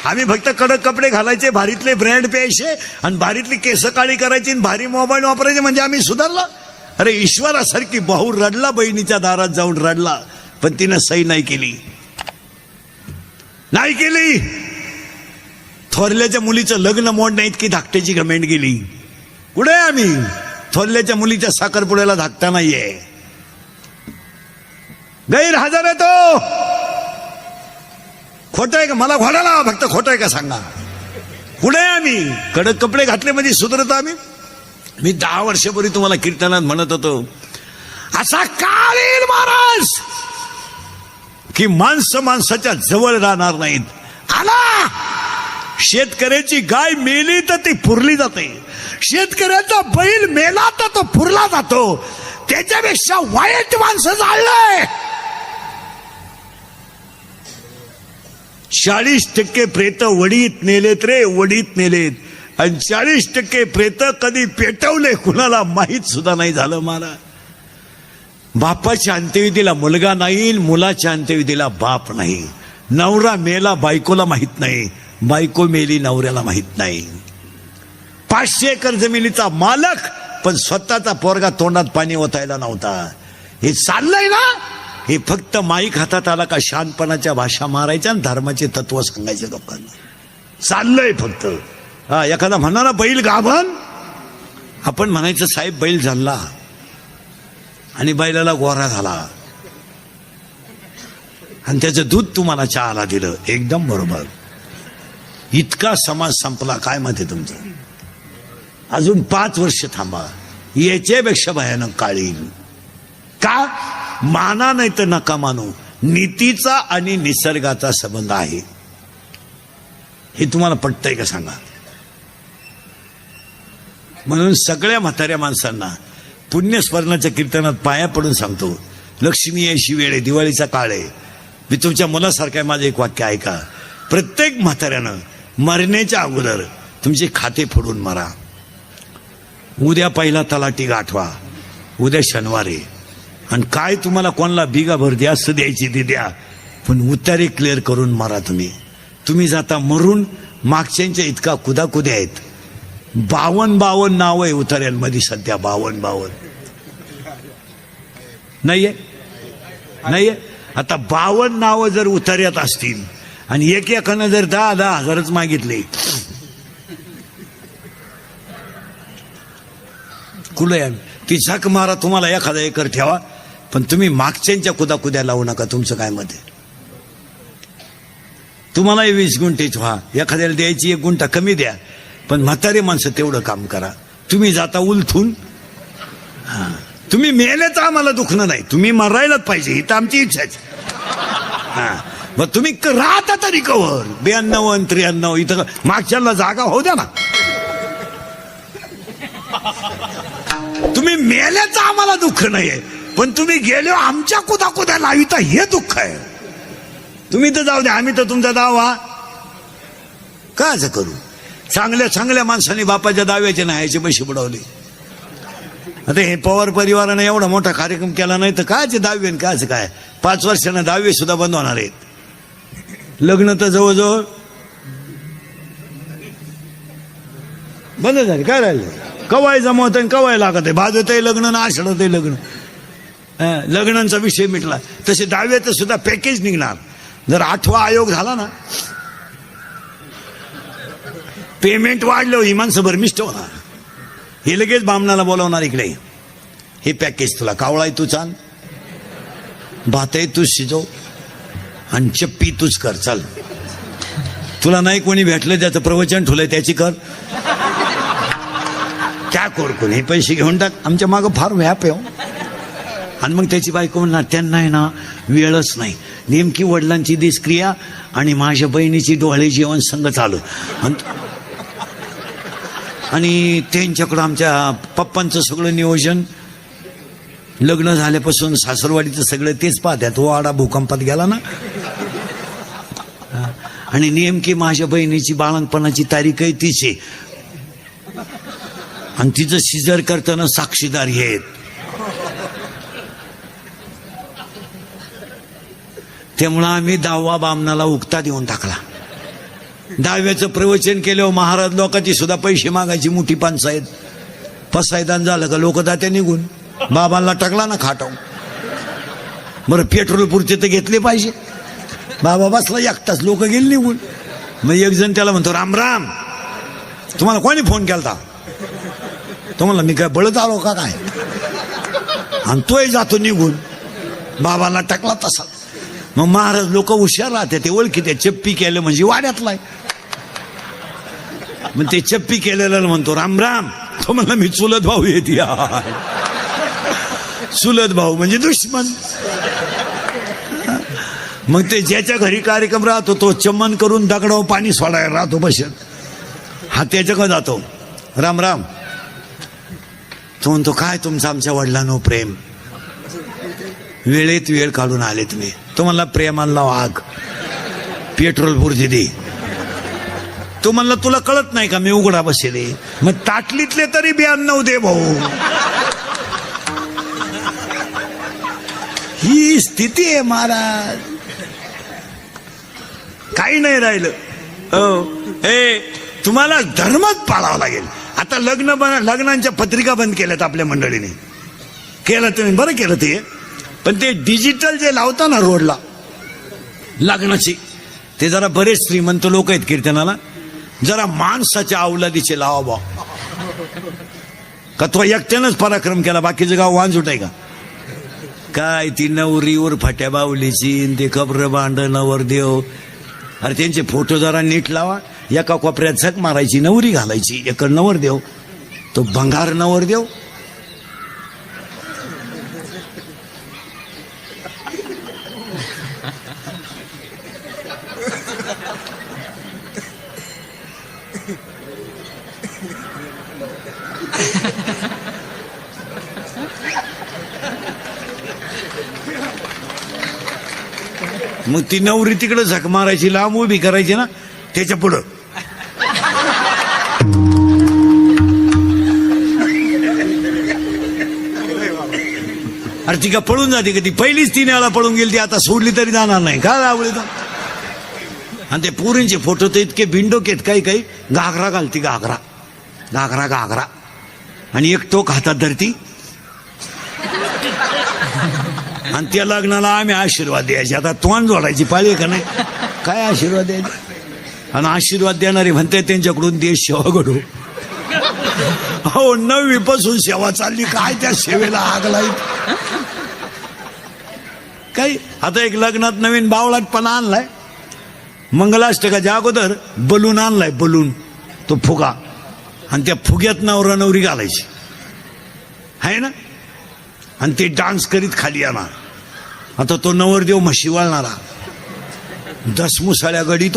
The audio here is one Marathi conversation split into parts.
आम्ही फक्त कडक कपडे घालायचे, भारीतले ब्रँड प्यायचे आणि भारीतली केस काळी करायची आणि भारी मोबाईल वापरायचे, म्हणजे आम्ही सुधारला? अरे ईश्वरासारखी भाऊ रडला, बहिणीच्या दारात जाऊन रडला, पण तिनं सही नाही केली. नाही केली. थोरल्याच्या मुलीचं लग्न मोडण्या इतकी धाकट्याची गमेंट गेली. कुठे आम्ही? थोरल्याच्या मुलीच्या साखरपुड्याला धाकटा नाहीये. गैरहजर आहे तो. खोटं आहे का? मला घोडाला फक्त खोटं आहे का सांगा. कुठे आम्ही? कडक कपडे घातले म्हणजे सुधरत आम्ही? मी 10 वर्षापूर्वी तुम्हाला कीर्तनात म्हणत होतो, असा काळ येईल महाराज की माणसं माणसाच्या जवळ राहणार नाहीत. आला. शेतकऱ्याची गाय मेली तर ती पुरली जाते, शेतकऱ्याचा बैल मेला तर तो पुरला जातो. त्याच्यापेक्षा वाईट माणसं जाळलंय. 40% प्रेत वडीत नेलेत रे, वडीत नेलेत. आणि 40% प्रेत कधी पेटवले कुणाला माहीत सुद्धा नाही झालं. मला बापाच्या अंत्यविधीला मुलगा नाही, मुलाच्या अंत्यविधीला बाप नाही. नवरा मेला बायकोला माहित नाही, बायको मेली नवऱ्याला माहित नाही. 500 एकर जमिनीचा मालक पण स्वतःचा पोरगा तोंडात पाणी ओतायला नव्हता. हे चाललंय ना. हे फक्त माईक हातात आला का शानपणाच्या भाषा मारायच्या आणि धर्माचे तत्व सांगायचे लोकांना. चाललंय फक्त. हा, एखादा म्हणणारा बैल गाभण, आपण म्हणायचं साहेब बैल झाला आणि बैलाला गोरा झाला आणि त्याचं दूध तुम्हाला चहाला दिलं. एकदम बरोबर. इतका समाज संपला. काय मत आहे तुमचं? अजून 5 वर्ष थांबा, याच्यापेक्षा भयानक काळ येईल. का? माना नाही तर नका मानू, नीतीचा आणि निसर्गाचा संबंध आहे. हे तुम्हाला पटतंय का सांगा? म्हणून सगळ्या म्हाताऱ्या माणसांना पुण्यस्मरणाच्या कीर्तनात पाया पडून सांगतो, लक्ष्मी यायची वेळ आहे, दिवाळीचा काळ आहे. मी तुमच्या मुलासारखं माझं एक वाक्य ऐका. प्रत्येक म्हाताऱ्यानं मरण्याच्या अगोदर तुमचे खाते फोडून मरा. उद्या पहिला तलाठी गाठवा, उद्या शनिवार आहे. आणि काय तुम्हाला कोणाला बिगाभर जास्त द्यायची ती द्या, पण उतारे क्लिअर करून मारा. तुम्ही जाता मरून. मागच्यांच्या इतका कुदाकुद्या आहेत. 52 नाव आहे उतार्यांमध्ये सध्या. 52 नाहीये. आता 52 नावं जर उतार्यात असतील आणि एकानं जर 10,000 हजारच मागितले, कुठे ती झक मारा. तुम्हाला 1000 एकर ठेवा, पण तुम्ही मागच्यांच्या कुदाकुद्या लावू नका. तुमचं काय मत आहे? तुम्हालाही 20 गुंठेच व्हा, एखाद्याला द्यायची 1 गुंठा कमी द्या, पण म्हातारे माणसं तेवढं काम करा. तुम्ही जाता उलथून. तुम्ही मेलेच आम्हाला दुखणं नाही, तुम्ही मरायलाच पाहिजे, ही तर आमची इच्छाच. मग तुम्ही राहता तरी कवर 92 आणि 93 इथं मागच्याला जागा होऊ द्या ना. तुम्ही मेल्याचं आम्हाला दुःख नाहीये, पण तुम्ही गेले आमच्या कुदाकुद्या लाविता हे दुःख आहे. तुम्ही तर जाऊ द्या, आम्ही तर तुमचा दावा काच करू. चांगल्या चांगल्या माणसांनी बापाच्या दाव्याचे न्यायचे पैसे बुडवले. आता हे पवार परिवारानं एवढा मोठा कार्यक्रम केला नाही तर कायचे दावे आणि कायच काय. 5 वर्षांना दावे सुद्धा बंद होणार आहेत. लग्न तर जवळजवळ बंद झाले. काय राहिलं? कवाय जमवत आणि कवाय लागत आहे. भाजतही लग्न ना आषाढतही लग्न. लग्नांचा विषय मिटला. तसे दाव्याचं सुद्धा पॅकेज निघणार. जर 8वा आयोग झाला ना, पेमेंट वाढलं, ही माणसं भरमिष्ट होणार. हे लगेच बामणाला बोलावणार, इकडे हे पॅकेज तुला. कावळाय तू चाल, भातही तूच शिजव आणि चप्पी तूच कर. चाल, तुला नाही कोणी भेटलं ज्याचं प्रवचन ठुलंय त्याची कर. क्या कोण हे पैसे घेऊन टाक. आमच्या मागं फार व्याप आहे. आणि मग त्याची बायको म्हणणार त्यांना आहे ना वेळच नाही. नेमकी वडिलांची दिसक्रिया आणि माझ्या बहिणीची डोळे जेवण संग चालू. आणि त्यांच्याकडं आमच्या पप्पांचं सगळं नियोजन. लग्न झाल्यापासून सासरवाडीचं सगळं तेच पाहत्यात. तो वाडा भूकंपात गेला ना. आणि नेमकी माझ्या बहिणीची बाळंतपणाची तारीखही तीच आहे. आणि तिचं सिजर करताना साक्षीदार आहेत. त्यामुळं आम्ही 10वा बामणाला उक्ता देऊन टाकला. दहाव्याचं प्रवचन केल्यावर महाराज लोकांची सुद्धा पैसे मागायची मोठी पंचायत. पसायदान झालं का लोक जाते निघून. बाबांना टाकला ना खाटाव. बरं पेट्रोल पुरते तर घेतले पाहिजे. बाबा बसला एकटाच, लोक गेले निघून. मग एक जण त्याला म्हणतो, राम राम, तुम्हाला कोणी फोन केलता? तुम्हाला मी काय बळत आलो का काय? आणि तोही जातो निघून. बाबाला टाकला तसा. मग महाराज लोक हुशार राहते, ते ओळखी ते चप्पी केलं म्हणजे वाड्यातलाय. मग ते चप्पी केलेलं म्हणतो, राम राम, तो म्हणला मी चुलत भाऊ येते. चुलत भाऊ म्हणजे दुश्मन. मग ते ज्याच्या घरी कार्यक्रम राहतो तो चमन करून दगडावर पाणी सोडायला राहतो बसत. हा त्याच्याकडे जातो, राम राम. तो म्हणतो, काय तुमचं आमच्या वडिलांनो प्रेम, वेळेत वेळ काढून आले तुम्ही. तो म्हणला, प्रेमाला वाघ, पेट्रोल पुरते दे. तो म्हणला, तुला कळत नाही का मी उघडा बसेले? मग ताटलीतले तरी 92 दे भाऊ. ही स्थिती आहे महाराज. काही नाही राहिलं. हे तुम्हाला धर्मच पाळावा लागेल. आता लग्नांच्या पत्रिका बंद केल्यात आपल्या मंडळीने. केलं तुम्ही, बरं केलं ते. पण ते डिजिटल जे लावता ना रोडला लग्नाची, ते जरा बरेच श्रीमंत लोक आहेत कीर्तनाला, जरा माणसाच्या अवलादीचे लावा बा. का तो एकट्यानंच पराक्रम केला, बाकीचं गाव वांझुट आहे का काय? ती नवरीवर फाट्या बावलीची, ते कब्र बांड नवरदेव. अरे त्यांचे फोटो जरा नीट लावा. एका कोपऱ्यात झक मारायची, नवरी घालायची, एक नवरदेव, तो भंगार नवरदेव. मग ती नवरी तिकडे झक मारायची, लांब उभी करायची ना त्याच्या पुढं. अरे ती का पळून जाते का? ती पहिलीच 3 वेळा पळून गेली, ती आता सोडली तरी जाणार नाही का आवडली तर. आणि ते पोरींचे फोटो तर इतके बिंडोकेत, काही काही घागरा घालती, घागरा घागरा घागरा, आणि एक टोक हातात धरती. आणि त्या लग्नाला आम्ही आशीर्वाद द्यायचे. आता तोंड जोडायची पाळी का नाही? काय आशीर्वाद द्यायचे? आणि आशीर्वाद देणारे म्हणते त्यांच्याकडून देश सेवा घडू. हो, 9वी पासून सेवा चालली, काय त्या सेवेला आग लाईत काही. आता एक लग्नात नवीन बावळाटपणा आणलाय. मंगलाष्टकाच्या अगोदर बलून आणलाय, बलून, तो फुगा, आणि त्या फुग्यात नवरा नवरी घालायची आहे ना. आणि ते डान्स करीत खाली येणार. आता तो नवरदेव म्हशी वळणारा, 10 मुसाळ्या गडी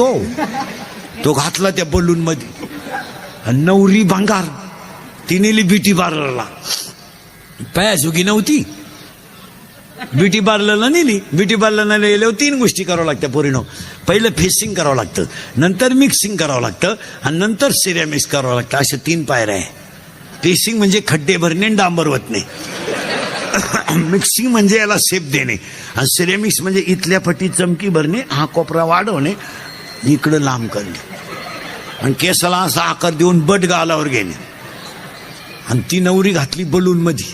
तो घातला त्या बलून मध्ये. आणि नवरी भंगार, ती नेली ब्युटी पार्लरला. पयासुकी नव्हती, ब्युटी पार्लरला नेली. ब्युटी पार्लरला नेल्यावर 3 गोष्टी करावं लागत्या पोरीनो. पहिलं फेसिंग करावं लागतं, नंतर मिक्सिंग करावं लागतं, आणि नंतर सिरॅमिक्स करावं लागतं. अशा 3 पायऱ्या आहे. फेसिंग म्हणजे खड्डे भरणे, डांबर वतणे. मिक्सिंग म्हणजे याला शेप देणे, आणि सिरेमिक्स म्हणजे इथल्या फटी चमकी भरणे, हा कोपरा वाढवणे, इकडं लांब करणे, आणि केसाला असा आकार देऊन बट गालावर घेणे. आणि ती नवरी घातली बलून मध्ये,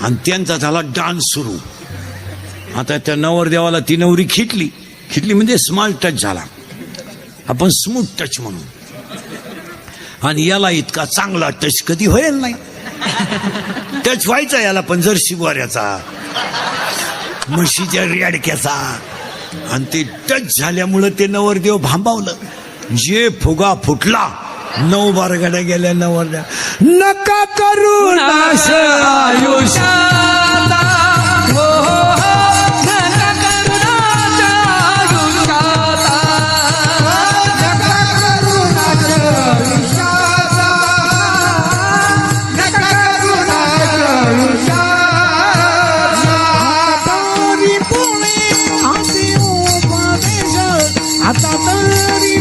आणि त्यांचा झाला डान्स सुरू. आता त्या नवरदेवाला ती नवरी खिटली म्हणजे स्मॉल टच झाला, आपण स्मूथ टच म्हणून. आणि याला इतका चांगला टच कधी होईल नाही. टच व्हायचा याला पण जर्सी गोऱ्याचा, म्हशीच्या रेडक्याचा. आणि ते टच झाल्यामुळं ते नवरदेव भांबावलं. जे फुगा फुटला, 9 बारगाड्या गेल्या नवरदेव. नका करू नाश आयुष्याचा, आता तरी